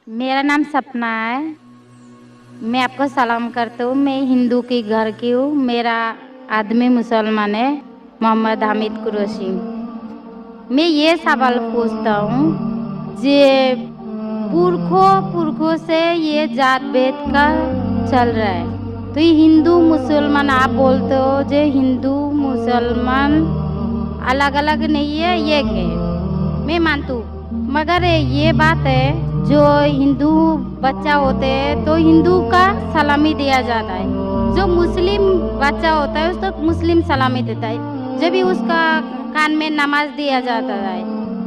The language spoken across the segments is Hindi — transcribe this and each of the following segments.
मेरा नाम सपना है। मैं आपको सलाम करता हूँ। मैं हिंदू की घर की हूँ। मेरा आदमी मुसलमान है, मोहम्मद हामिद कुरैशी। मैं ये सवाल पूछता हूँ, जे पुरखों से ये जात भेद का चल रहा है, तो ये हिंदू मुसलमान आप बोलते हो, जो हिंदू मुसलमान अलग अलग नहीं है, ये है मैं मानती हूँ। मगर ये बात है, जो हिंदू बच्चा होते हैं तो हिंदू का सलामी दिया जाता है, जो मुस्लिम बच्चा होता है उसको मुस्लिम सलामी देता है, जब भी उसका कान में नमाज दिया जाता है।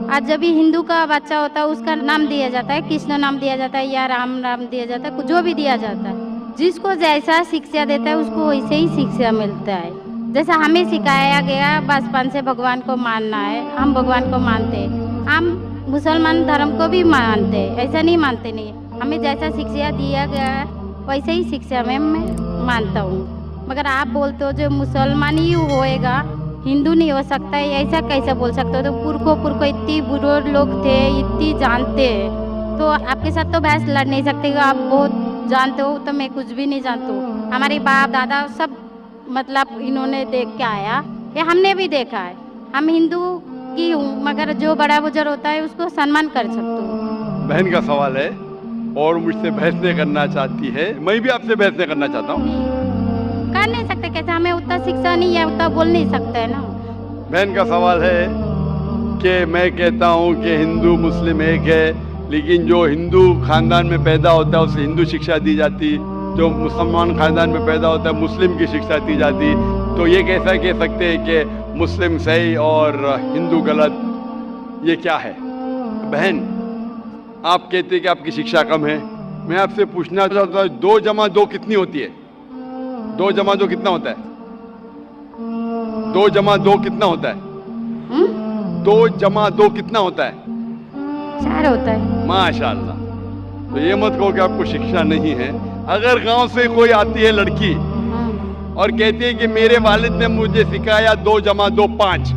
और जब भी हिंदू का बच्चा होता है उसका नाम दिया जाता है, कृष्ण नाम दिया जाता है या राम नाम दिया जाता है, जो भी दिया जाता है। जिसको जैसा शिक्षा देता है उसको वैसे ही शिक्षा मिलता है। जैसा हमें सिखाया गया बचपन से भगवान को मानना है, हम भगवान को मानते हैं, हम मुसलमान धर्म को भी मानते हैं, ऐसा नहीं मानते नहीं। हमें जैसा शिक्षा दिया गया है वैसे ही शिक्षा में मैं मानता हूँ। मगर आप बोलते हो जो मुसलमान ही होएगा, हिंदू नहीं हो सकता है, ऐसा कैसे बोल सकते हो? तो पुरखों इतनी बुरे लोग थे, इतनी जानते हैं, तो आपके साथ तो बहस लड़ नहीं सकते। आप बहुत जानते हो तो मैं कुछ भी नहीं जानती हूँ। हमारे बाप दादा सब मतलब इन्होंने देख के आया, ये हमने भी देखा है। हम हिंदू की हूँ, मगर जो बड़ा बुजुर्ग होता है उसको सम्मान कर सकते हो। बहन का सवाल है और मुझसे बहस नहीं करना चाहती है, मैं भी आपसे बहस नहीं करना चाहता हूँ। कर नहीं सकते कैसे? हमें उतना शिक्षा नहीं है, उतना बोल नहीं सकते है ना। बहन का सवाल है कि मैं कहता हूँ कि हिंदू मुस्लिम एक है, लेकिन जो हिंदू खानदान में पैदा होता है उसे हिंदू शिक्षा दी जाती, जो मुसलमान खानदान में पैदा होता है मुस्लिम की शिक्षा दी जाती। तो ये कैसा कह सकते हैं कि मुस्लिम सही और हिंदू गलत? ये क्या है? बहन, आप कहते हैं कि आपकी शिक्षा कम है। मैं आपसे पूछना चाहता हूँ, 2 जमा 2 कितनी होती है? 2 जमा 2 कितना होता है? 2 जमा 2 कितना होता है? 2 जमा 2 कितना होता है? 4 होता है। माशाल्लाह। तो ये मत कहो कि आपको शिक्षा नहीं है। अगर गांव से कोई आती है लड़की और कहती है कि मेरे वालिद ने मुझे सिखाया 2 जमा 2 5,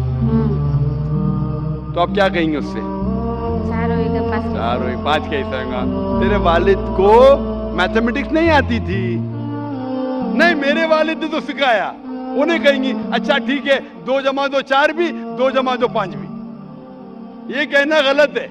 तो आप क्या कहेंगे उससे? 4 होएगा, 4 होएगा, 5 कैसे होगा? तेरे वालिद को मैथमेटिक्स नहीं आती थी? नहीं, मेरे वालिद ने तो सिखाया। उन्हें कहेंगी अच्छा ठीक है, 2 जमा 2 4 भी, 2 जमा 2 5 भी। ये कहना गलत है।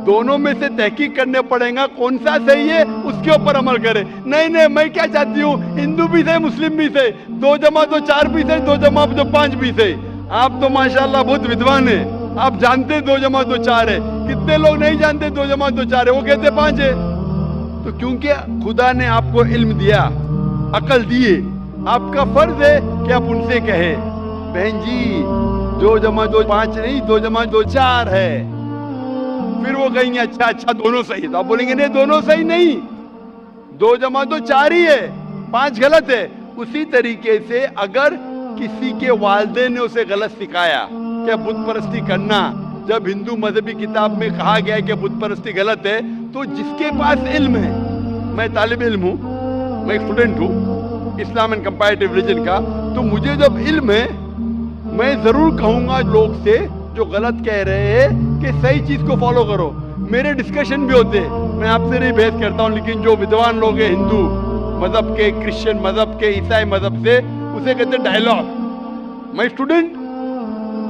दोनों में से तहकीक करने पड़ेगा, कौन सा सही है उसके ऊपर अमल करें। नहीं, मैं क्या चाहती हूँ, हिंदू भी सही मुस्लिम भी सही, 2 जमा 2 4 भी सही, 2 जमा 2 5 भी सही। आप तो माशाल्लाह बहुत विद्वान है, आप जानते 2 जमा 2 4 है। कितने लोग नहीं जानते 2 जमा 2 4 है, वो कहते 5 है। तो क्योंकि खुदा ने आपको इल्म दिया, अकल दिए, आपका फर्ज है कि आप उनसे कहे बहन जी 2 जमा 2 5 नहीं, 2 जमा 2 4 है। फिर वो कहेंगे अच्छा दोनों सही है। तो आप बोलेंगे नहीं, दोनों सही नहीं, 2 जमा 2 4 ही है, 5 गलत है। उसी तरीके से अगर किसी के वालिदैन ने उसे गलत सिखाया कि बुत परस्ती करना, जब हिंदू मजहबी किताब में कहा गया है कि बुत परस्ती गलत है, तो जिसके पास इल्म है, मैं तालिब इल्म हूँ, मैं एक स्टूडेंट हूँ इस्लाम एंड कंपैरेटिव रिलीजन का, तो मुझे जब इल्म है मैं जरूर कहूंगा लोग से जो गलत कह रहे हैं कि सही चीज को फॉलो करो। मेरे डिस्कशन भी होते हैं, मैं आपसे नहीं बहस करता हूँ, लेकिन जो विद्वान लोग हैं हिंदू मजहब के, क्रिश्चियन मजहब के, ईसाई मजहब से, उसे कहते हैं डायलॉग। मैं स्टूडेंट,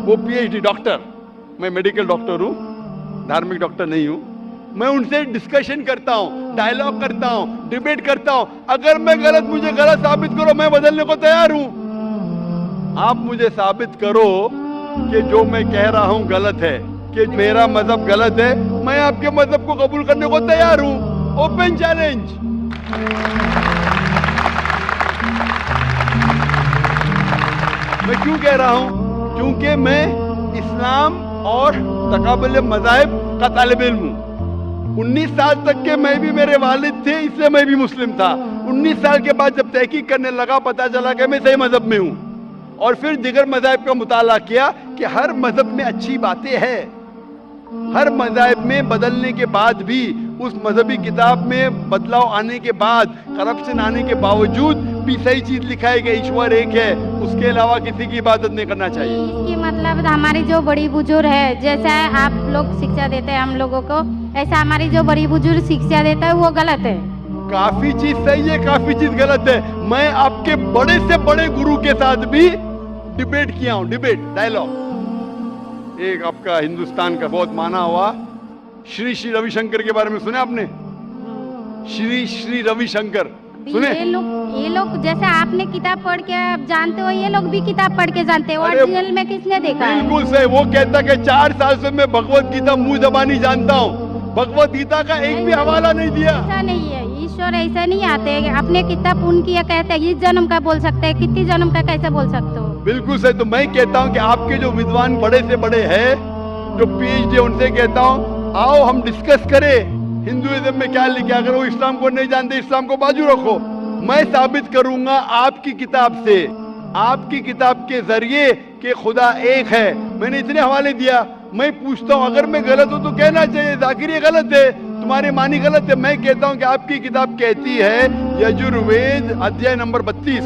वो PhD डॉक्टर, मैं मेडिकल डॉक्टर हूँ, धार्मिक डॉक्टर नहीं हूँ। मैं उनसे डिस्कशन करता हूँ, डायलॉग करता हूँ, डिबेट करता हूँ। अगर मैं गलत, मुझे गलत साबित करो, मैं बदलने को तैयार हूँ। आप मुझे साबित करो कि जो मैं कह रहा हूं गलत है, कि मेरा मजहब गलत है, मैं आपके मजहब को कबूल करने को तैयार हूं। Open challenge. मैं क्यों कह रहा हूं? क्योंकि मैं इस्लाम और तकाबुल मज़ाहिब का तालिब इल्म हूं। 19 साल तक के मैं भी, मेरे वालिद थे, इसलिए मैं भी मुस्लिम था। 19 साल के बाद जब तहकीक करने लगा, पता चला कि मैं सही मजहब में हूं। और फिर दिगर मज़ाहिब का मुताला किया कि हर मजहब में अच्छी बातें हैं। हर मज़ाहिब में बदलने के बाद भी, उस मजहबी किताब में बदलाव आने के बाद, करप्शन आने के बावजूद भी सही चीज लिखा है कि ईश्वर एक है, उसके अलावा किसी की इबादत नहीं करना चाहिए। इसकी मतलब हमारी जो बड़ी बुजुर्ग है, जैसा आप लोग शिक्षा देते हैं हम लोगों को, ऐसा हमारी जो बड़ी बुजुर्ग शिक्षा देता है वो गलत है। काफी चीज सही है, काफी चीज गलत है। मैं आपके बड़े से बड़े गुरु के साथ भी डिबेट किया हूं, डिबेट डायलॉग। एक आपका हिंदुस्तान का बहुत माना हुआ श्री श्री रविशंकर के बारे में सुने आपने? श्री श्री रविशंकर सुने? ये लोग जैसे आपने किताब पढ़ के आप जानते हो, ये लोग भी किताब पढ़ के जानते हो। अरे ओरिजिनल में किसने देखा है? बिल्कुल सही। वो कहता कि 4 साल से मैं भगवत गीता मुंह जबानी जानता हूँ, भगवत गीता का एक भी हवाला नहीं दिया। ऐसा नहीं है, ईश्वर ऐसा नहीं आते हैं। अपने कितना पुण्य किया कहते हैं, इस जन्म का बोल सकते हैं, कितनी जन्म का कैसे बोल सकते हो? बिल्कुल सही। तो मैं कहता हूँ कि आपके जो विद्वान बड़े से बड़े हैं, जो PhD, उनसे कहता हूँ आओ हम डिस्कस करें हिंदुइज्म में क्या लिखा। अगर वो इस्लाम को नहीं जानते, इस्लाम को बाजू रखो। मैं साबित करूंगा आपकी किताब से, आपकी किताब के जरिए कि खुदा एक है। मैंने इतने हवाले दिया। मैं पूछता हूँ अगर मैं गलत हूँ तो कहना चाहिए जाकिर ये गलत है, तुम्हारी मानी गलत है। मैं कहता हूँ कि आपकी किताब कहती है यजुर्वेद अध्याय नंबर 32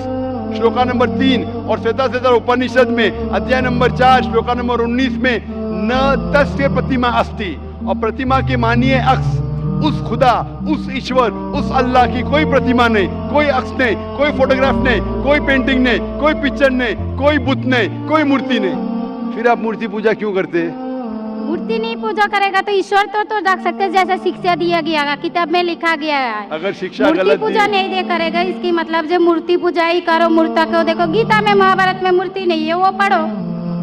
श्लोका नंबर 3 और श्वेताश्वेतर उपनिषद में अध्याय नंबर 4 श्लोका नंबर 19 में न तस्य प्रतिमा अस्ति, और प्रतिमा की मानिए अक्स। उस खुदा, उस ईश्वर, उस अल्लाह की कोई प्रतिमा नहीं, कोई अक्स नहीं, कोई फोटोग्राफ नहीं, कोई पेंटिंग नहीं, कोई पिक्चर नहीं, कोई बुत नहीं, कोई मूर्ति नहीं। फिर आप मूर्ति पूजा क्यों करते हैं? मूर्ति नहीं पूजा करेगा तो ईश्वर तो रख सकते हैं, जैसे शिक्षा दिया गया है, किताब में लिखा गया है। अगर शिक्षा मूर्ति गलत पूजा दी, नहीं दे करेगा, इसकी मतलब जो मूर्ति पूजा ही करो, मूर्ता को देखो। गीता में, महाभारत में मूर्ति नहीं है, वो पढ़ो,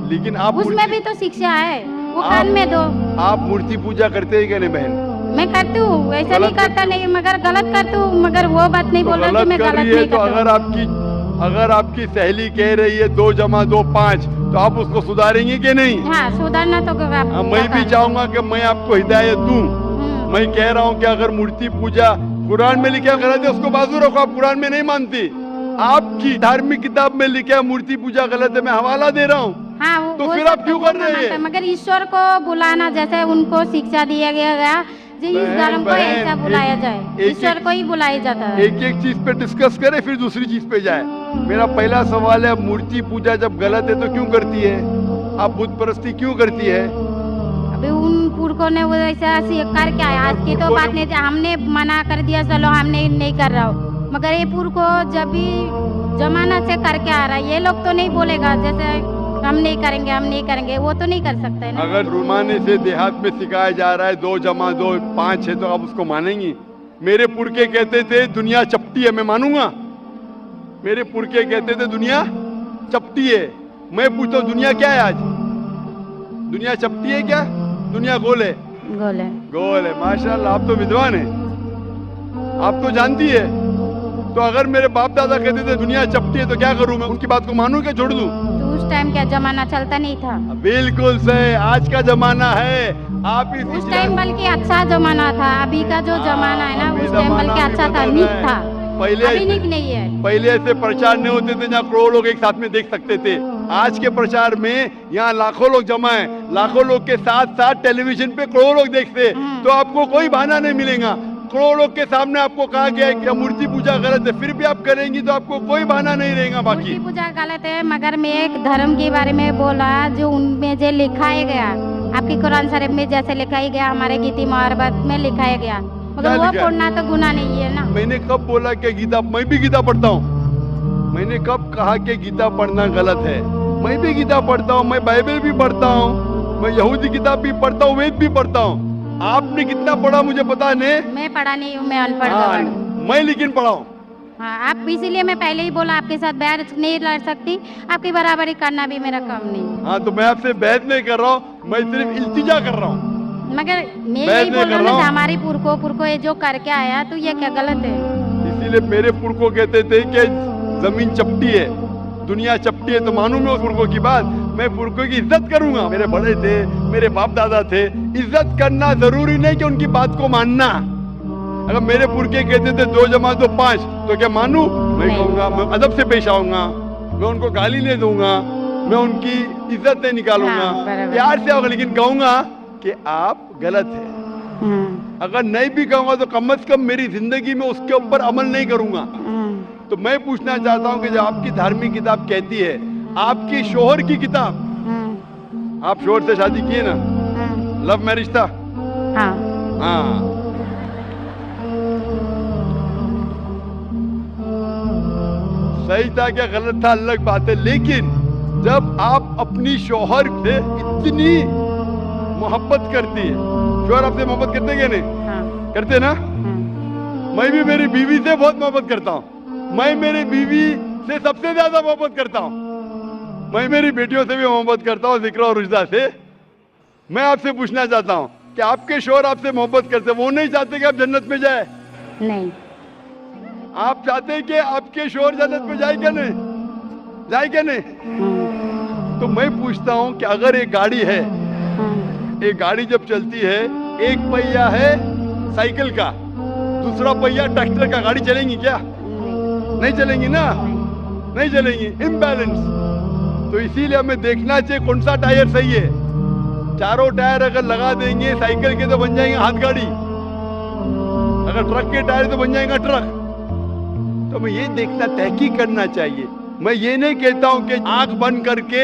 लेकिन आप उसमें भी तो शिक्षा है, वो कान में दो। आप मूर्ति पूजा करते हैं क्या नहीं बहन? मैं करती हूँ, ऐसा नहीं करता नहीं, मगर गलत करती हूँ। मगर वो बात नहीं तो बोल रहा कि मैं कर गलत रही है। नहीं तो करती। अगर आपकी सहेली कह रही है 2 + 2 5, तो आप उसको सुधारेंगे कि नहीं? हाँ, सुधारना तो मैं भी चाहूंगा कि मैं आपको हिदायत दूं। मैं कह रहा हूँ कि अगर मूर्ति पूजा कुरान में लिखा गलत है, उसको बाजू रखो। आप कुरान में नहीं मानती, आपकी धार्मिक किताब में लिखा मूर्ति पूजा गलत है, मैं हवाला दे रहा हूँ। हाँ, तो फिर आप क्यों कर रहे हैं? मगर ईश्वर को बुलाना, जैसे उनको शिक्षा दिया गया जी, इस धर्म को ऐसा बुलाया जाए, ईश्वर को ही बुलाया जाता है। एक एक चीज पे डिस्कस करे फिर दूसरी चीज पे जाए। मेरा पहला सवाल है, मूर्ति पूजा जब गलत है तो क्यों करती है? आप बुत परस्ती क्यों करती है? अभी उन पुरखों ने वो ऐसा कर क्या है, आज की तो बात नहीं, हमने मना कर दिया चलो हमने नहीं कर रहा हूँ, मगर ये पुरखों जब भी जमाना से करके आ रहा है, ये लोग तो नहीं बोलेगा जैसे हम नहीं करेंगे, हम नहीं करेंगे, वो तो नहीं कर सकते है ना। अगर रुमाने से देहात में सिखाया जा रहा है 2 + 2 5 है, तो आप उसको मानेंगी? मेरे पुरखे कहते थे दुनिया चपटी है, मैं मानूंगा? मेरे पुरखे कहते थे दुनिया चपटी है। मैं पूछता हूँ दुनिया क्या है आज? दुनिया चपटी है क्या? दुनिया गोल है? गोल है। गोल है। माशाल्लाह, आप तो विद्वान है, आप तो जानती है। तो अगर मेरे बाप दादा कहते थे दुनिया चपटी है तो क्या करूं मैं? उनकी बात को मानूं क्या छोड़ दूं? तो उस टाइम क्या जमाना चलता नहीं था? बिल्कुल सही, आज का जमाना है। आप उस टाइम बल्कि अच्छा जमाना था, अभी का जो जमाना है ना, उस टाइम बल्कि अच्छा था, नीक था। पहले अभी नीक नहीं है। पहले ऐसे प्रचार नहीं होते थे जहाँ करोड़ों लोग एक साथ में देख सकते थे। आज के प्रचार में यहाँ लाखों लोग जमा है, लाखों लोग के साथ साथ टेलीविजन पे करोड़ों लोग देखते, तो आपको कोई बहाना नहीं मिलेगा। करोड़ों लोग के सामने आपको कहा गया है कि मूर्ति पूजा गलत है, फिर भी आप करेंगी तो आपको कोई बहाना नहीं रहेगा। बाकी मूर्ति पूजा गलत है, मगर मैं एक धर्म के बारे में बोला जो उनमें जो लिखाया गया, आपकी कुरान शरीफ में जैसे लिखाया गया, हमारे गीता महाभारत में लिखाया गया, मगर वो पढ़ना तो गुनाह नहीं है ना। मैंने कब बोला कि गीता? मैं भी गीता पढ़ता हूँ। मैंने कब कहा कि गीता पढ़ना गलत है? मैं भी गीता पढ़ता हूँ, मैं बाइबल भी पढ़ता हूँ, मैं यहूदी किताब भी पढ़ता हूँ, वेद भी पढ़ता हूँ। आपने कितना पढ़ा मुझे पता नहीं। मैं पढ़ा नहीं हूँ, मैं अनपढ़ हूँ। मैं लेकिन पढ़ा हूँ। हाँ, आप इसीलिए मैं पहले ही बोला आपके साथ बहस नहीं लड़ सकती, आपकी बराबरी करना भी मेरा काम नहीं। हाँ, तो मैं आपसे बहस नहीं कर रहा हूँ, मैं सिर्फ इल्तिजा कर रहा हूँ। मगर मैं यही बोल रहा हूँ हमारी पुरखों ये जो करके आया, तो ये क्या गलत है? इसीलिए मेरे पुरखों कहते थे कि जमीन चपटी है, दुनिया चपटी है, तो मानूं मैं उस पुरखों की बात? मैं पुरखों की इज्जत करूंगा। मेरे बड़े थे, मेरे बाप दादा थे, इज्जत करना जरूरी नहीं कि उनकी बात को मानना। अगर मेरे पुरखे कहते थे 2 + 2 5, तो क्या मानूं? मैं कहूंगा, मैं अदब से पेश आऊंगा, मैं उनको गाली नहीं दूंगा, मैं उनकी इज्जत नहीं निकालूंगा, प्यार से आऊंगा, लेकिन कहूंगा कि आप गलत है। अगर नहीं भी कहूंगा तो कम से कम मेरी जिंदगी में उसके ऊपर अमल नहीं करूंगा। तो मैं पूछना चाहता हूँ कि जब आपकी धार्मिक किताब कहती है, आपकी शोहर की किताब, आप शोहर से शादी किए ना, लव मैरिज था? हाँ। हाँ, सही था क्या गलत था अलग बात है, लेकिन जब आप अपनी शोहर से इतनी मोहब्बत करती है, शोहर आपसे मोहब्बत करते क्या नहीं? हाँ। करते ना? मैं भी मेरी बीवी से बहुत मोहब्बत करता हूँ, मैं मेरी बीवी से सबसे ज्यादा मोहब्बत करता हूँ, मैं मेरी बेटियों से भी मोहब्बत करता हूँ, जिक्र और रुजदा से। मैं आपसे पूछना चाहता हूँ कि आपके शोहर आपसे मोहब्बत करते, वो नहीं चाहते कि आप जन्नत में जाए? नहीं। आप चाहते हैं कि आपके शोहर जन्नत में जाए क्या नहीं? जाए क्या नहीं? तो मैं पूछता हूँ कि अगर एक गाड़ी है, एक गाड़ी जब चलती है, एक पहिया है साइकिल का, दूसरा पहिया ट्रैक्टर का, गाड़ी चलेंगी क्या? नहीं चलेंगी ना, नहीं चलेंगी, इम्बैलेंस। तो इसीलिए हमें देखना चाहिए कौन सा टायर सही है। चारों टायर अगर लगा देंगे साइकिल के तो बन जाएंगे हाथ गाड़ी, अगर ट्रक के टायर तो बन जाएगा ट्रक। तो हमें ये देखना, तहकीक करना चाहिए। मैं ये नहीं कहता हूं कि आंख बंद करके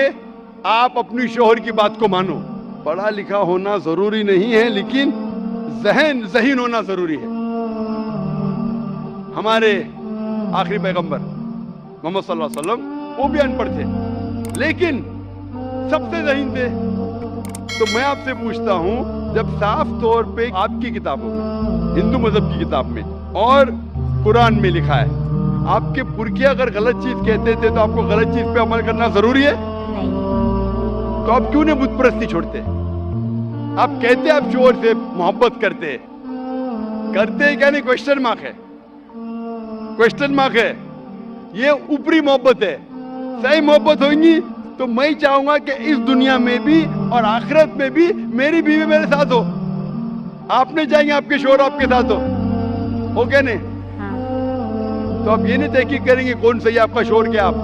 आप अपनी शोहर की बात को मानो। पढ़ा लिखा होना जरूरी नहीं है, लेकिन ज़हीन होना जरूरी है। हमारे आखिरी पैगंबर मोहम्मद सल्लल्लाहु अलैहि वसल्लम, वो भी अनपढ़ थे, लेकिन सबसे ज़हीन थे। तो मैं आपसे पूछता हूं, जब साफ तौर पे आपकी किताबों में, हिंदू मजहब की किताब में और कुरान में लिखा है, आपके पुरखे अगर गलत चीज कहते थे तो आपको गलत चीज पे अमल करना जरूरी है? नहीं। तो आप क्यों नहीं बुत परस्ती छोड़ते? आप कहते आप शोहर से मोहब्बत करते हैं क्या नहीं? क्वेश्चन मार्क है, क्वेश्चन मार्क है। ये ऊपरी मोहब्बत है। सही मोहब्बत होगी तो मैं चाहूंगा कि इस दुनिया में भी और आखिरत में भी मेरी बीवी मेरे साथ हो। आप नहीं चाहेंगे आपके शोहर आपके साथ हो क्या नहीं? तो आप ये नहीं तहकीक करेंगे कौन सही आपका शोहर क्या? आप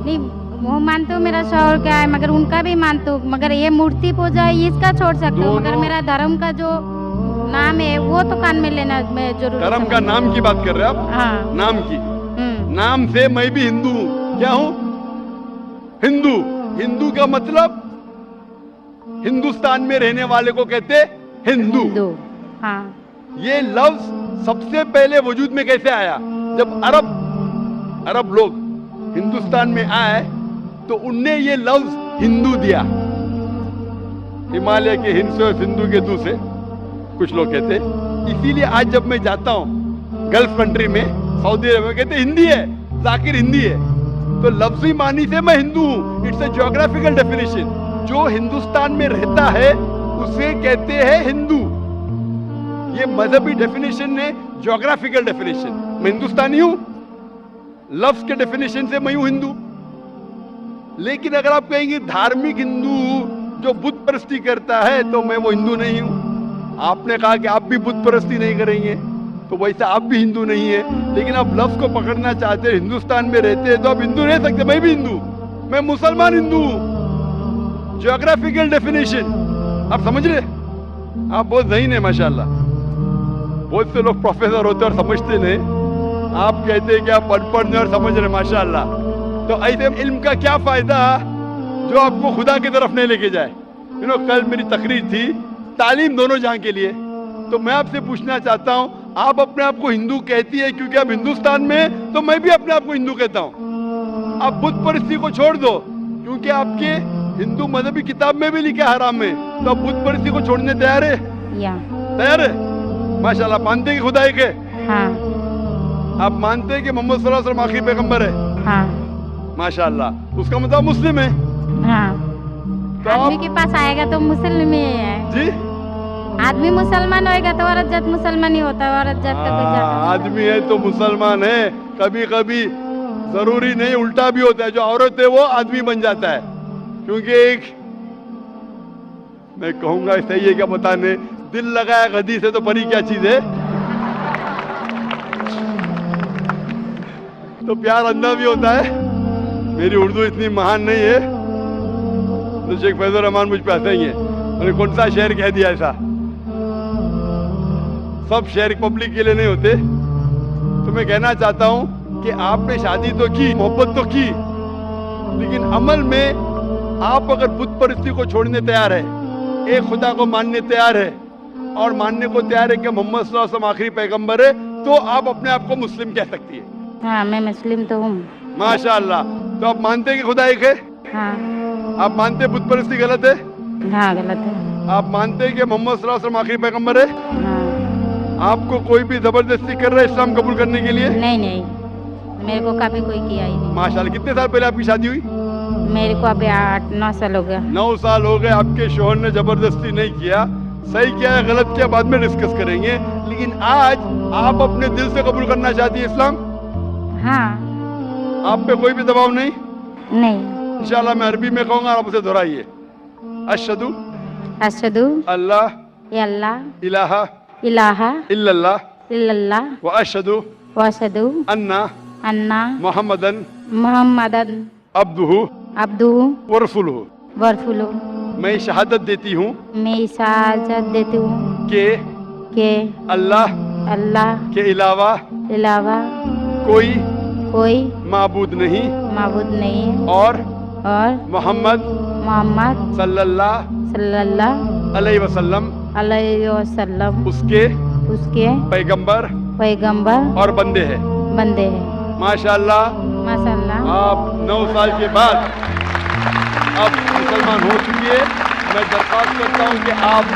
नहीं, वो मानते हो मेरा शोहर क्या है, मगर उनका भी मानते हो, मगर ये मूर्ति पूजा है इसका छोड़ सकते हो, मगर मेरा धर्म का जो नाम है वो तो कान में लेना मैं जरूर। धर्म का नाम की बात कर रहे हैं आप? हाँ। नाम की, नाम से मैं भी हिंदू हूँ। क्या हूँ? हिंदू। हिंदू का मतलब हिंदुस्तान में रहने वाले को कहते हिंदू। हाँ। ये लफ्ज सबसे पहले वजूद में कैसे आया? जब अरब लोग हिंदुस्तान में आए तो उनने ये लफ्ज हिंदू दिया। हिमालय के हिंद से, सिंधु के दू से कुछ लोग कहते। इसीलिए आज जब मैं जाता हूँ गल्फ कंट्री में, सऊदी अरब में, कहते हिंदी है, जाकिर हिंदी है। तो लफ्जी मानी से मैं हिंदू हूँ। It's a geographical definition. जो हिंदुस्तान में रहता है उसे कहते हैं हिंदू। ये मजहबी डेफिनेशन है, ज्योग्राफिकल डेफिनेशन। मैं हिंदुस्तानी हूं, लफ्ज के डेफिनेशन से मैं हूं हिंदू। लेकिन अगर आप कहेंगे धार्मिक हिंदू जो बुत परस्ती करता है तो मैं वो हिंदू नहीं हूं। आपने कहा कि आप भी बुत परस्ती नहीं करेंगे तो वैसे आप भी हिंदू नहीं है। लेकिन आप लफ्ज को पकड़ना चाहते हैं, हिंदुस्तान में रहते हैं तो आप हिंदू रह सकते। मैं भी हिंदू, मैं मुसलमान हिंदू हूं। ज्योग्राफिकल डेफिनेशन आप समझ रहे? आप बहुत ज़हीन है माशाल्लाह। बहुत से लोग प्रोफेसर होते और समझते नहीं। आप कहते हैं कि आप अनपढ़ नहीं और समझ रहे, माशाल्लाह। तो ऐसे इल्म का क्या फायदा जो आपको खुदा की तरफ नहीं लेके जाए? कल मेरी तकरीर थी तालीम दोनों जहां के लिए। तो मैं आपसे पूछना चाहता हूं, आप अपने आप को हिंदू कहती है क्योंकि आप हिंदुस्तान में, तो मैं भी अपने आप को हिंदू कहता हूं। आप बुत परस्ती को छोड़ दो क्योंकि आपके हिंदू मजहबी किताब में भी लिखा है हराम में, तो आप बुत परस्ती को छोड़ने तैयार है? तैयार है? माशाल्लाह। मानते हैं कि खुदा एक है? हाँ। आप मानते हैं कि मोहम्मद सल्लल्लाहु अलैहि वसल्लम आखिरी पैगंबर है? हाँ। माशाल्लाह। उसका मतलब मुस्लिम है? हाँ। तो आदमी के पास आएगा तो मुस्लिम ही है जी। आदमी मुसलमान होएगा तो औरत जात मुसलमान ही होता है। औरत जात का कोई जात आदमी है तो मुसलमान है। कभी कभी जरूरी नहीं, उल्टा भी होता है। जो औरत है वो आदमी बन जाता है। क्योंकि एक मैं कहूंगा सही है क्या बताने, दिल लगाया गदी से तो परी क्या चीज है। तो प्यार अंधा भी होता है। मेरी उर्दू इतनी महान नहीं है तो शेख फैजुर रहमान मुझ पे हंसेंगे, उन्होंने कौन सा शेर कह दिया ऐसा। सब शेर पब्लिक के लिए नहीं होते। तो मैं कहना चाहता हूं कि आपने शादी तो की, मोहब्बत तो की, लेकिन अमल में आप अगर बुत परस्ती को छोड़ने तैयार है, एक खुदा को मानने तैयार है और मानने को तैयार है कि मोहम्मद सल्लल्लाहु अलैहि वसल्लम आखिरी पैगंबर है, तो आप अपने आप को मुस्लिम कह सकती है। हाँ, मैं मुस्लिम तो हूँ। माशाअल्लाह। तो आप मानते हैं कि खुदा एक है? हाँ। आप मानते हैं बुत परस्ती गलत है? हाँ, गलत है। आप मानते हैं कि मोहम्मद सल्लल्लाहु अलैहि वसल्लम आखिरी पैगंबर है? हाँ। आपको कोई भी जबरदस्ती कर रहा है इस्लाम कबूल करने के लिए? नहीं नहीं, मेरे को कभी कोई किया ही नहीं। माशाअल्लाह। कितने साल पहले आपकी शादी हुई? मेरे को अभी 8-9 साल हो गया। 9 साल हो गए। आपके शोहर ने जबरदस्ती नहीं किया, सही किया है गलत किया बाद में डिस्कस करेंगे, लेकिन आज आप अपने दिल से कबूल करना चाहती है इस्लाम? हाँ। आप पे कोई भी दबाव नहीं? नहीं। इंशाल्लाह मैं अरबी में कहूँगा, आप उसे दोहराइए। अशहदु अशहदु अल्लाह अल्लाह इलाहा इलाहा इल्लल्लाह इल्लल्लाह व अशहदु व अशहदु अन्ना मुहम्मदन मुहम्मदन अब्दुहु अब्दुहु व रसूलुहु। व रसूलुहु। मैं शहादत देती हूँ मैं इजाज़त देती हूँ कि अल्लाह के अलावा कोई माबूद नहीं और मोहम्मद सल्लल्लाहु अलैहि वसल्लम उसके पैगंबर और बंदे हैं। माशाअल्लाह। आप 9 साल के बाद अब मुसलमान हो चुकी है। मैं दरख्वास्त करता हूँ कि आप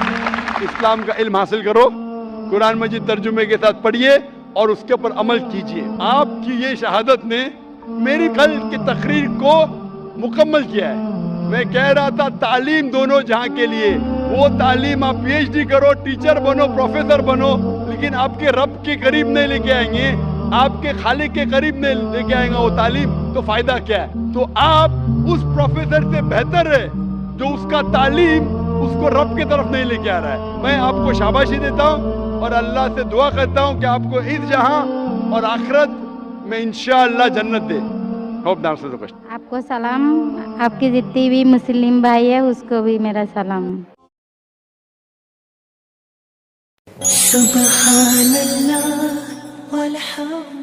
इस्लाम का इल्म हासिल करो, कुरान मजीद तर्जुमे के साथ पढ़िए और उसके ऊपर अमल कीजिए। आपकी ये शहादत ने मेरी कल की तकरीर को मुकम्मल किया है। मैं कह रहा था तालीम दोनों जहां के लिए, वो तालीम आप PhD करो, टीचर बनो, प्रोफेसर बनो, लेकिन आपके रब के करीब नहीं लेके आएंगे, आपके खालिक के करीब नहीं लेके आएंगे वो तालीम, तो फायदा क्या है? तो आप उस प्रोफेसर से बेहतर है जो उसका तालीम उसको रब की तरफ नहीं लेके आ रहा है। मैं आपको शाबाशी देता हूँ और अल्लाह से दुआ करता हूँ कि आपको इस जहां और आखिरत में इंशाअल्लाह जन्नत दे। आपको सलाम, आपकी जितनी भी मुस्लिम भाई है उसको भी मेरा सलाम। सुबहानल्लाह वल्हम्दुलिल्लाह।